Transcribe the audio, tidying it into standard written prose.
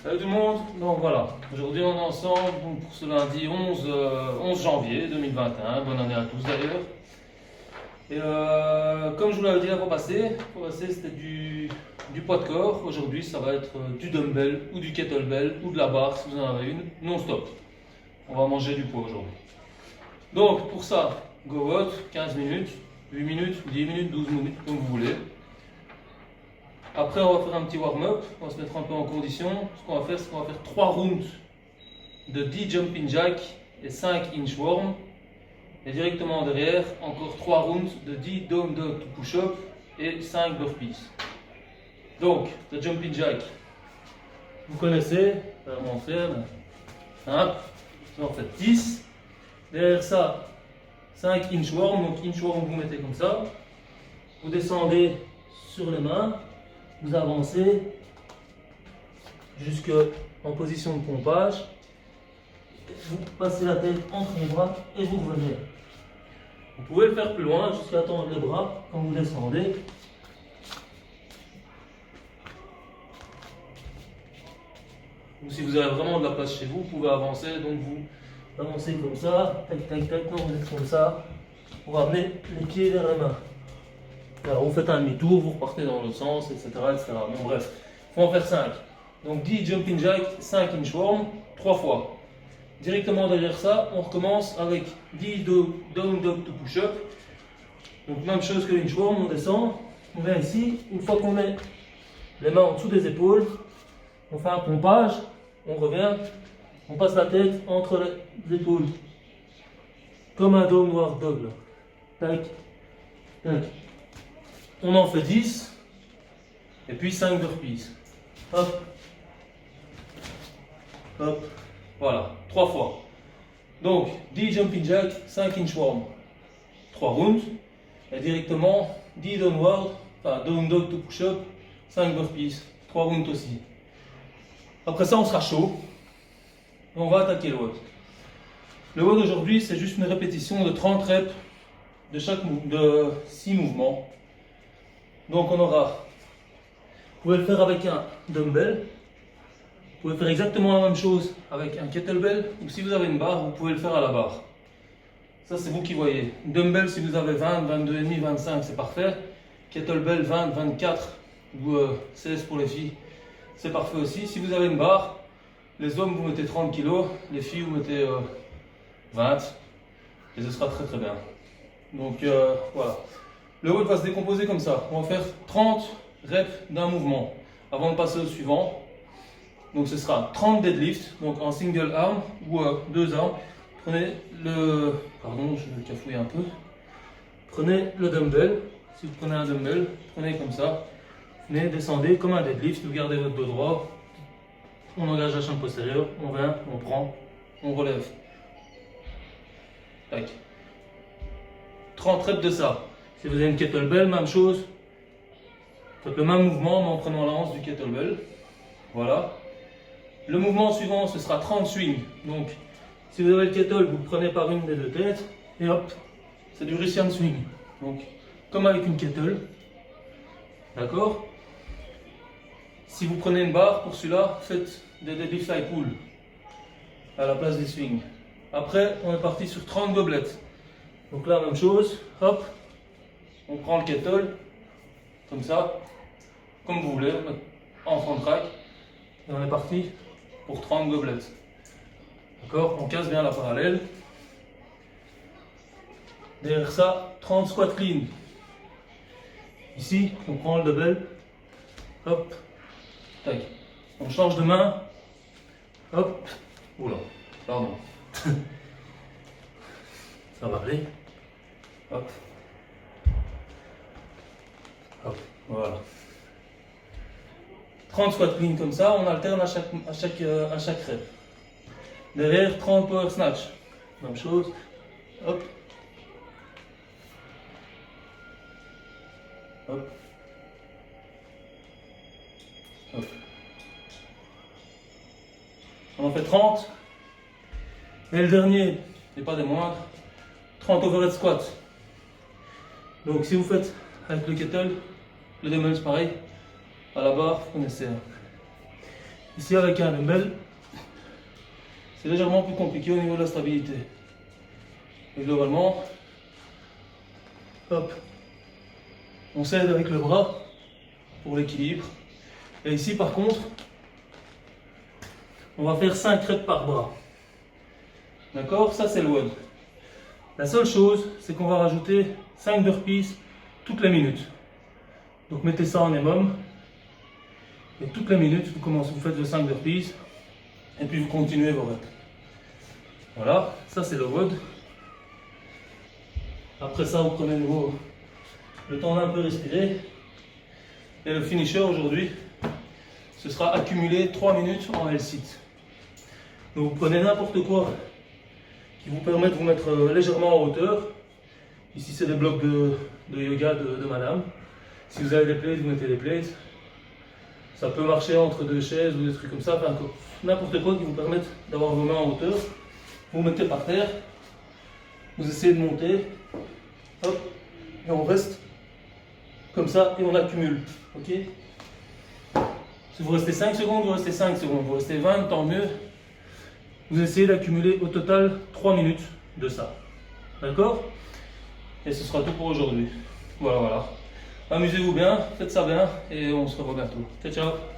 Salut tout le monde, donc voilà, aujourd'hui on est ensemble pour ce lundi 11 janvier 2021, bonne année à tous d'ailleurs. Et comme je vous l'avais dit la fois passée c'était du poids de corps, aujourd'hui ça va être du dumbbell ou du kettlebell ou de la barre si vous en avez une, non-stop. On va manger du poids aujourd'hui. Donc pour ça, go vote, 15 minutes, 8 minutes, 10 minutes, 12 minutes, comme vous voulez. Après, on va faire un petit warm-up, on va se mettre un peu en condition. Ce qu'on va faire, c'est qu'on va faire 3 rounds de 10 jumping jack et 5 inchworm. Et directement derrière, encore 3 rounds de 10 down dog to push-up et 5 burpees. Donc, le jumping jack, vous connaissez, je vais vous montrer. Hein, ça en fait 10. Derrière ça, 5 inchworm. Donc, inchworm, vous mettez comme ça. Vous descendez sur les mains. Vous avancez jusqu'en position de pompage, vous passez la tête entre les bras et vous revenez. Vous pouvez le faire plus loin jusqu'à tendre les bras quand vous descendez. Ou si vous avez vraiment de la place chez vous, vous pouvez avancer, donc vous avancez comme ça, tac tac tac, non, vous êtes comme ça, pour ramener les pieds vers les mains. Alors vous faites un demi-tour, vous repartez dans l'autre sens, etc. Bon bref, il faut en faire 5. Donc 10 jumping jack, 5 inchworm, 3 fois. Directement derrière ça, on recommence avec 10 down dog to push-up. Donc même chose que l'inchworm, on descend, on vient ici, une fois qu'on met les mains en dessous des épaules, on fait un pompage, on revient, on passe la tête entre les épaules. Comme un downward dog là. Tac, tac. On en fait 10 et puis 5 burpees. Hop, hop, voilà, 3 fois. Donc 10 jumping jack, 5 inchworm, 3 rounds et directement 10 downward, enfin down dog to push up, 5 burpees, 3 rounds aussi. Après ça, on sera chaud et on va attaquer le WOD. Le WOD aujourd'hui, c'est juste une répétition de 30 reps de 6 mouvements. Donc on aura, vous pouvez le faire avec un dumbbell, vous pouvez faire exactement la même chose avec un kettlebell, ou si vous avez une barre, vous pouvez le faire à la barre. Ça c'est vous qui voyez. Dumbbell si vous avez 20, 22,5, 25 c'est parfait. Kettlebell 20, 24 ou 16 pour les filles, c'est parfait aussi. Si vous avez une barre, les hommes vous mettez 30 kg, les filles vous mettez 20 et ce sera très très bien. Donc voilà. Le WOD va se décomposer comme ça. On va faire 30 reps d'un mouvement avant de passer au suivant. Donc ce sera 30 deadlifts, donc en single arm ou deux armes. Prenez le... Pardon, je vais cafouiller un peu. Prenez le dumbbell. Si vous prenez un dumbbell, prenez comme ça. Venez, descendez comme un deadlift. Vous gardez votre dos droit. On engage la chambre postérieure. On vient, on prend, on relève. Tac. 30 reps de ça. Si vous avez une kettlebell, même chose. Faites le même mouvement mais en prenant la hanche du kettlebell. Voilà. Le mouvement suivant, ce sera 30 swings. Donc, si vous avez le kettle, vous le prenez par une des deux têtes. Et hop, c'est du Russian swing. Donc, comme avec une kettle. D'accord? Si vous prenez une barre, pour celui-là, faites des deadlift fly pull à la place des swings. Après, on est parti sur 30 gobelettes. Donc là, même chose. Hop. On prend le kettle, comme ça, comme vous voulez, en front track, et on est parti pour 30 gobelettes. D'accord? On casse bien la parallèle. Derrière ça, 30 squat clean. Ici, on prend le double, hop, tac. On change de main, hop, oula, pardon. Ça va aller, hop. Hop, voilà. 30 squat clean comme ça, on alterne à chaque rep. Derrière, 30 power snatch. Même chose. Hop. Hop. Hop. On en fait 30. Et le dernier, n'est pas des moindres, 30 overhead squat. Donc si vous faites avec le kettle, le dumbbell c'est pareil, à la barre, vous connaissez. Ici avec un dumbbell, c'est légèrement plus compliqué au niveau de la stabilité. Et globalement, hop, on s'aide avec le bras pour l'équilibre. Et ici par contre, on va faire 5 reps par bras. D'accord? Ça c'est le WOD. La seule chose, c'est qu'on va rajouter 5 burpees toutes les minutes. Donc mettez ça en minimum. Et toutes les minutes, vous faites le 5 burpees. Et puis vous continuez vos reps. Voilà, ça c'est le WOD. Après ça, vous prenez le temps d'un peu respirer. Et le finisher aujourd'hui, ce sera accumuler 3 minutes en L-sit. Donc vous prenez n'importe quoi qui vous permet de vous mettre légèrement en hauteur. Ici c'est des blocs de yoga de madame. Si vous avez des plates, vous mettez des plates. Ça peut marcher entre 2 chaises ou des trucs comme ça. Enfin, n'importe quoi qui vous permette d'avoir vos mains en hauteur. Vous mettez par terre. Vous essayez de monter. Hop. Et on reste comme ça et on accumule. Ok? Si vous restez 5 secondes, vous restez 5 secondes. Vous restez 20, tant mieux. Vous essayez d'accumuler au total 3 minutes de ça. D'accord? Et ce sera tout pour aujourd'hui. Voilà, voilà. Amusez-vous bien, faites ça bien et on se revoit bientôt. Ciao, ciao!